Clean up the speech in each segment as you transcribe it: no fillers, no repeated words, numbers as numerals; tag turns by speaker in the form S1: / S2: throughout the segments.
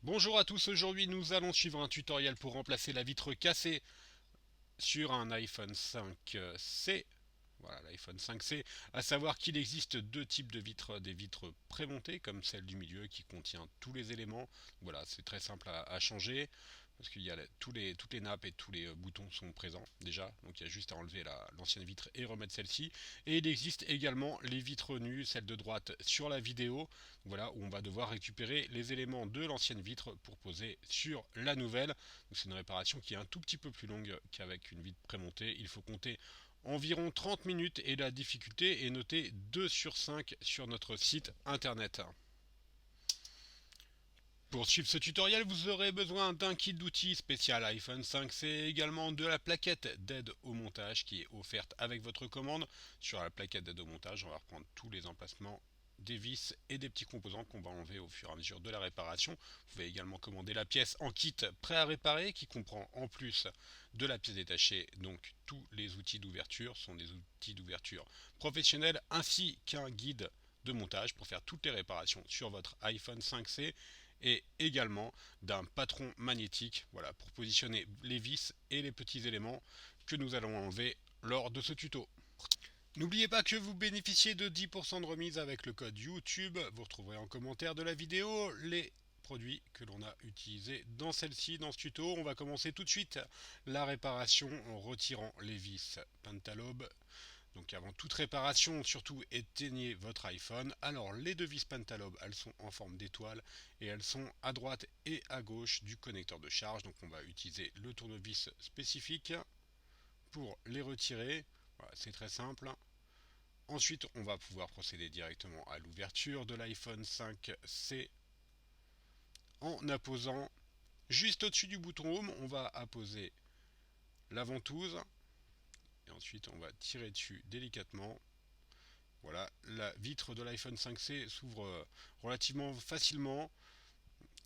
S1: Bonjour à tous, aujourd'hui nous allons suivre un tutoriel pour remplacer la vitre cassée sur un iPhone 5C. Voilà, l'iPhone 5C, à savoir qu'il existe deux types de vitres, des vitres prémontées comme celle du milieu qui contient tous les éléments. Voilà, c'est très simple à changer parce qu'il y a toutes les nappes et tous les boutons sont présents déjà, donc il y a juste à enlever l'ancienne vitre et remettre celle-ci. Et il existe également les vitres nues, celle de droite sur la vidéo, voilà, où on va devoir récupérer les éléments de l'ancienne vitre pour poser sur la nouvelle. C'est une réparation qui est un tout petit peu plus longue qu'avec une vitre prémontée. Il faut compter environ 30 minutes et la difficulté est notée 2 sur 5 sur notre site internet. Pour suivre ce tutoriel, vous aurez besoin d'un kit d'outils spécial iPhone 5C, également de la plaquette d'aide au montage qui est offerte avec votre commande. Sur la plaquette d'aide au montage, on va reprendre tous les emplacements des vis et des petits composants qu'on va enlever au fur et à mesure de la réparation. Vous pouvez également commander la pièce en kit prêt à réparer qui comprend en plus de la pièce détachée, donc tous les outils d'ouverture sont des outils d'ouverture professionnels ainsi qu'un guide de montage pour faire toutes les réparations sur votre iPhone 5C et également d'un patron magnétique, voilà, pour positionner les vis et les petits éléments que nous allons enlever lors de ce tuto. N'oubliez pas que vous bénéficiez de 10% de remise avec le code YouTube. Vous retrouverez en commentaire de la vidéo les produits que l'on a utilisés dans celle-ci, dans ce tuto. On va commencer tout de suite la réparation en retirant les vis Pentalobe. Donc avant toute réparation, surtout éteignez votre iPhone. Alors les deux vis Pentalobe, elles sont en forme d'étoile et elles sont à droite et à gauche du connecteur de charge. Donc on va utiliser le tournevis spécifique pour les retirer. Voilà, c'est très simple. Ensuite, on va pouvoir procéder directement à l'ouverture de l'iPhone 5C en apposant juste au-dessus du bouton Home, on va apposer la ventouse et ensuite on va tirer dessus délicatement. Voilà, la vitre de l'iPhone 5C s'ouvre relativement facilement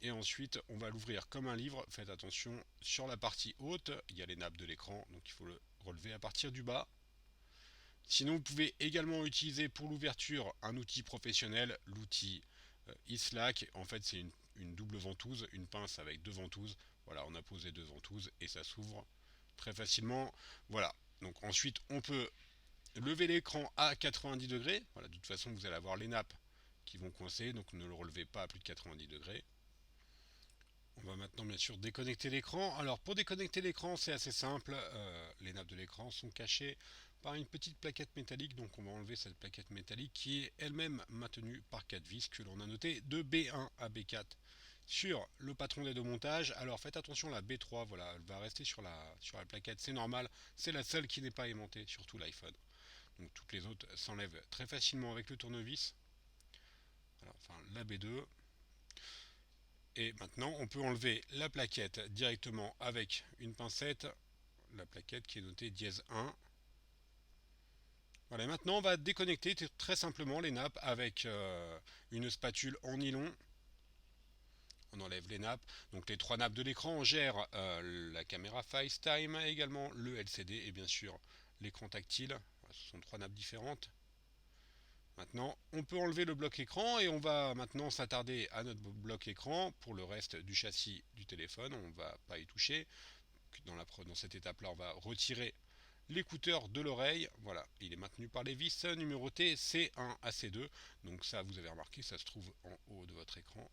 S1: et ensuite on va l'ouvrir comme un livre. Faites attention, sur la partie haute, il y a les nappes de l'écran, donc il faut le relever à partir du bas. Sinon, vous pouvez également utiliser pour l'ouverture un outil professionnel, l'outil Islac. En fait, c'est une double ventouse, une pince avec deux ventouses. Voilà, on a posé deux ventouses et ça s'ouvre très facilement. Voilà. Donc ensuite, on peut lever l'écran à 90 degrés. Voilà, de toute façon, vous allez avoir les nappes qui vont coincer, donc ne le relevez pas à plus de 90 degrés. On va maintenant bien sûr déconnecter l'écran. Alors pour déconnecter l'écran, c'est assez simple. Les nappes de l'écran sont cachées par une petite plaquette métallique. Donc on va enlever cette plaquette métallique qui est elle-même maintenue par 4 vis que l'on a noté de B1 à B4 sur le patron d'aide au montage. Alors faites attention, la B3, voilà, elle va rester sur la plaquette, c'est normal. C'est la seule qui n'est pas aimantée sur tout l'iPhone. Donc toutes les autres s'enlèvent très facilement avec le tournevis. Alors, enfin la B2. Et maintenant, on peut enlever la plaquette directement avec une pincette, la plaquette qui est notée dièse 1. Voilà, et maintenant on va déconnecter très simplement les nappes avec une spatule en nylon. On enlève les nappes. Donc les trois nappes de l'écran, on gère la caméra FaceTime, également le LCD et bien sûr l'écran tactile. Voilà, ce sont trois nappes différentes. Maintenant, on peut enlever le bloc écran et on va maintenant s'attarder à notre bloc écran. Pour le reste du châssis du téléphone, on ne va pas y toucher. Dans cette étape-là, on va retirer l'écouteur de l'oreille. Voilà, il est maintenu par les vis numérotées C1 à C2. Donc ça, vous avez remarqué, ça se trouve en haut de votre écran.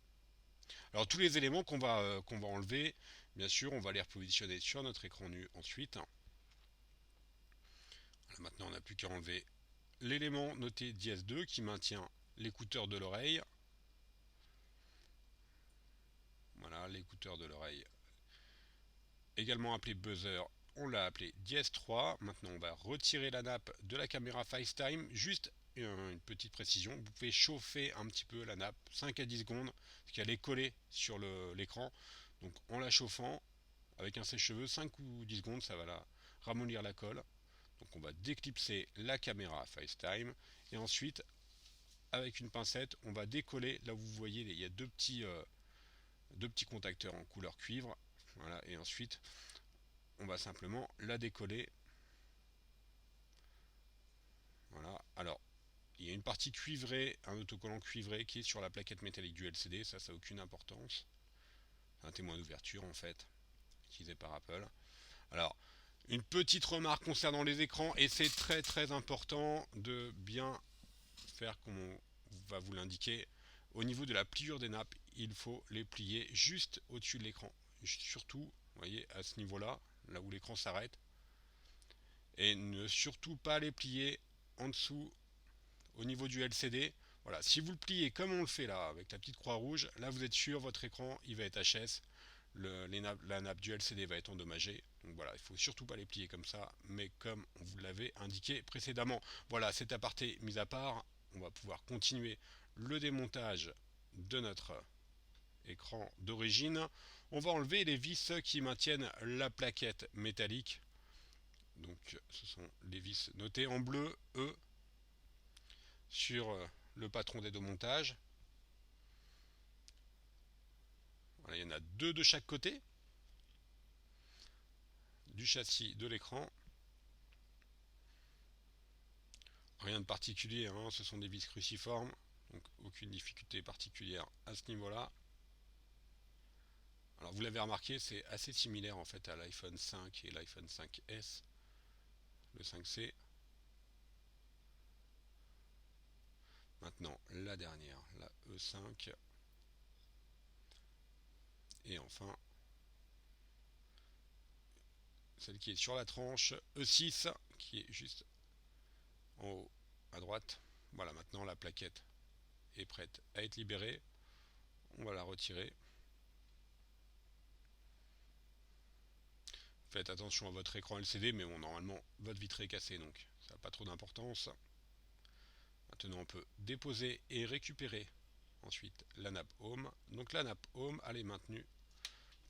S1: Alors tous les éléments qu'on va enlever, bien sûr, on va les repositionner sur notre écran nu ensuite. Voilà, maintenant, on n'a plus qu'à enlever l'élément noté dièse 2 qui maintient l'écouteur de l'oreille. Voilà, l'écouteur de l'oreille, également appelé buzzer, on l'a appelé dièse 3. Maintenant, on va retirer la nappe de la caméra FaceTime. Juste une petite précision, vous pouvez chauffer un petit peu la nappe, 5 à 10 secondes, parce qu'elle est collée sur l'écran. Donc en la chauffant avec un sèche-cheveux, 5 ou 10 secondes, ça va ramollir la colle. Donc on va déclipser la caméra FaceTime et ensuite avec une pincette on va décoller. Là vous voyez il y a deux petits contacteurs en couleur cuivre. Voilà, et ensuite on va simplement la décoller. Voilà, alors il y a une partie cuivrée, un autocollant cuivré qui est sur la plaquette métallique du LCD, ça n'a aucune importance. un témoin d'ouverture en fait, utilisé par Apple. Alors, une petite remarque concernant les écrans, et c'est très très important de bien faire comme on va vous l'indiquer. Au niveau de la pliure des nappes, il faut les plier juste au-dessus de l'écran. Surtout, vous voyez, à ce niveau-là, là où l'écran s'arrête. Et ne surtout pas les plier en dessous, au niveau du LCD. Voilà, si vous le pliez comme on le fait là, avec la petite croix rouge, là vous êtes sûr, votre écran, il va être HS. La nappe du LCD va être endommagée. Donc voilà, il ne faut surtout pas les plier comme ça, mais comme on vous l'avait indiqué précédemment. Voilà, cet aparté mis à part, on va pouvoir continuer le démontage de notre écran d'origine. On va enlever les vis qui maintiennent la plaquette métallique. Donc ce sont les vis notées en bleu, E, sur le patron d'aide au montage. Voilà, il y en a deux de chaque côté du châssis de l'écran. Rien de particulier, hein, ce sont des vis cruciformes, donc aucune difficulté particulière à ce niveau-là. Alors vous l'avez remarqué, c'est assez similaire en fait à l'iPhone 5 et l'iPhone 5S, le 5C. Maintenant la dernière, la E5. Et enfin celle qui est sur la tranche E6, qui est juste en haut à droite. Voilà, maintenant la plaquette est prête à être libérée. On va la retirer. Faites attention à votre écran LCD, mais bon, normalement votre vitre est cassée, donc ça n'a pas trop d'importance. Maintenant on peut déposer et récupérer ensuite la nappe Home. Donc la nappe Home, elle est maintenue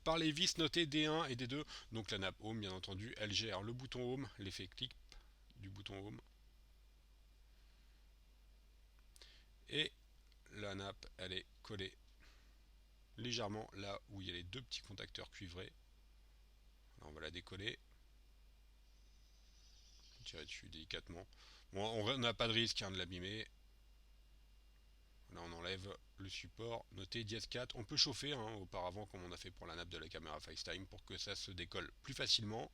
S1: par les vis notées D1 et D2. Donc la nappe Home, bien entendu, elle gère le bouton Home, l'effet clip du bouton Home. Et la nappe, elle est collée légèrement là où il y a les deux petits contacteurs cuivrés. Alors on va la décoller. Tirer dessus délicatement. Bon, on n'a pas de risque de l'abîmer. Là on enlève le support noté dièse 4. On peut chauffer auparavant comme on a fait pour la nappe de la caméra FaceTime pour que ça se décolle plus facilement.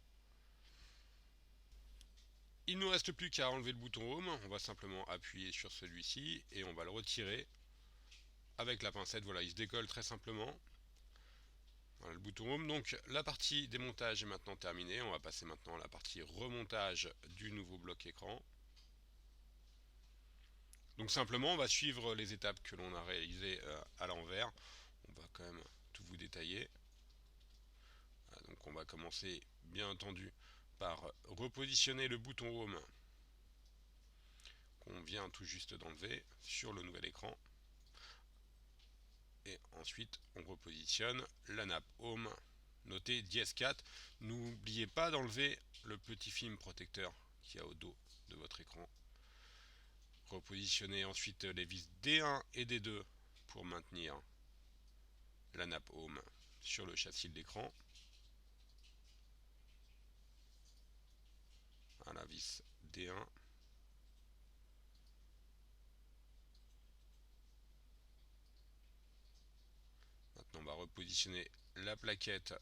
S1: Il ne nous reste plus qu'à enlever le bouton Home. On va simplement appuyer sur celui-ci et on va le retirer avec la pincette. Voilà, il se décolle très simplement. Voilà le bouton Home. Donc la partie démontage est maintenant terminée. On va passer maintenant à la partie remontage du nouveau bloc écran. Donc simplement, on va suivre les étapes que l'on a réalisées à l'envers. On va quand même tout vous détailler. Donc on va commencer bien entendu par repositionner le bouton Home qu'on vient tout juste d'enlever sur le nouvel écran. Et ensuite on repositionne la nappe Home notée dièse 4. N'oubliez pas d'enlever le petit film protecteur qu'il y a au dos de votre écran. Repositionnez ensuite les vis D1 et D2 pour maintenir la nappe Home sur le châssis de l'écran. À la vis D1. Maintenant on va repositionner la plaquette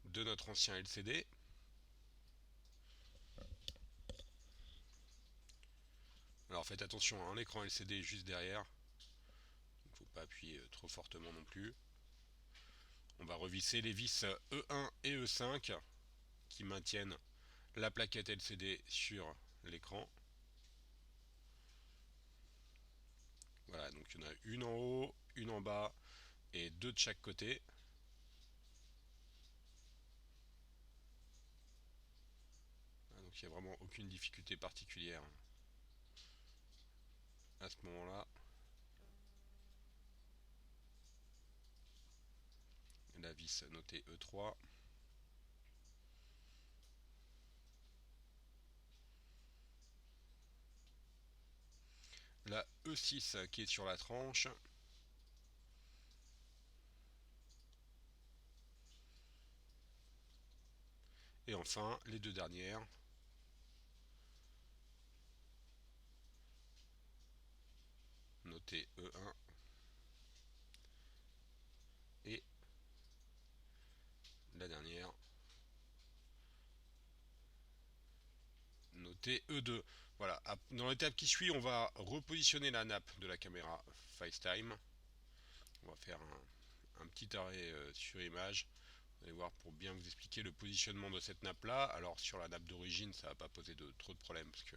S1: de notre ancien LCD. Alors faites attention, un écran LCD juste derrière. Il ne faut pas appuyer trop fortement non plus. On va revisser les vis E1 et E5 qui maintiennent la plaquette LCD sur l'écran. Voilà, donc il y en a une en haut, une en bas et deux de chaque côté. Donc il n'y a vraiment aucune difficulté particulière à ce moment-là. La vis notée E3. La E6 qui est sur la tranche. Et enfin les deux dernières. Notées E1 et TE2. Voilà, dans l'étape qui suit, on va repositionner la nappe de la caméra FaceTime. On va faire un petit arrêt sur image. Vous allez voir pour bien vous expliquer le positionnement de cette nappe là. Alors sur la nappe d'origine, ça va pas poser trop de problèmes parce que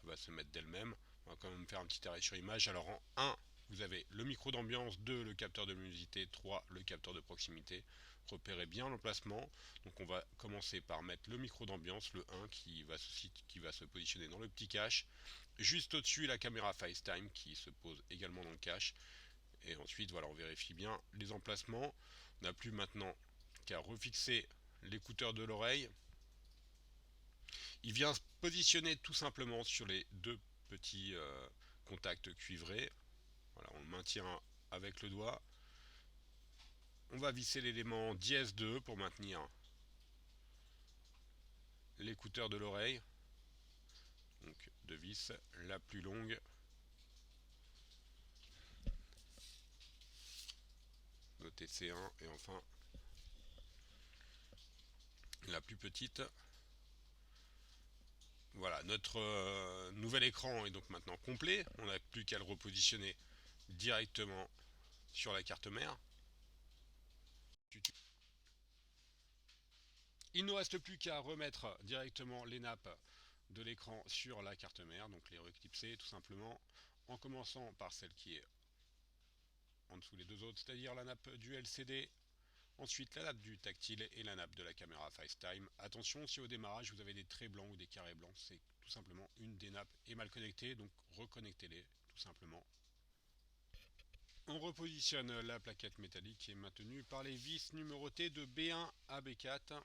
S1: elle va se mettre d'elle-même. On va quand même faire un petit arrêt sur image. Alors en 1, vous avez le micro d'ambiance, 2, le capteur de luminosité, 3, le capteur de proximité. Repérez bien l'emplacement. Donc on va commencer par mettre le micro d'ambiance, le 1 qui va se positionner dans le petit cache. Juste au-dessus, la caméra FaceTime qui se pose également dans le cache. Et ensuite, voilà, on vérifie bien les emplacements. On n'a plus maintenant qu'à refixer l'écouteur de l'oreille. Il vient se positionner tout simplement sur les deux petits contacts cuivrés. Voilà, on le maintient avec le doigt. On va visser l'élément dièse 2 pour maintenir l'écouteur de l'oreille. Donc de vis la plus longue. Notez C1 et enfin la plus petite. Voilà, notre nouvel écran est donc maintenant complet. On n'a plus qu'à le repositionner directement sur la carte mère. Il ne nous reste plus qu'à remettre directement les nappes de l'écran sur la carte mère, donc les reclipser tout simplement en commençant par celle qui est en dessous des deux autres, c'est-à-dire la nappe du LCD, ensuite la nappe du tactile et la nappe de la caméra FaceTime. Attention, si au démarrage vous avez des traits blancs ou des carrés blancs, c'est tout simplement une des nappes est mal connectée, donc reconnectez-les tout simplement. On repositionne la plaquette métallique qui est maintenue par les vis numérotées de B1 à B4.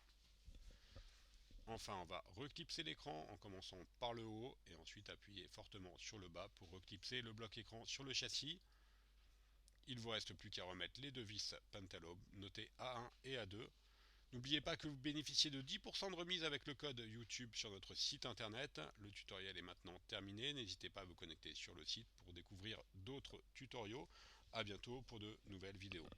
S1: Enfin, on va reclipser l'écran en commençant par le haut et ensuite appuyer fortement sur le bas pour reclipser le bloc écran sur le châssis. Il ne vous reste plus qu'à remettre les deux vis Pentalobe notées A1 et A2. N'oubliez pas que vous bénéficiez de 10% de remise avec le code YouTube sur notre site internet. Le tutoriel est maintenant terminé. N'hésitez pas à vous connecter sur le site pour découvrir d'autres tutoriaux. A bientôt pour de nouvelles vidéos.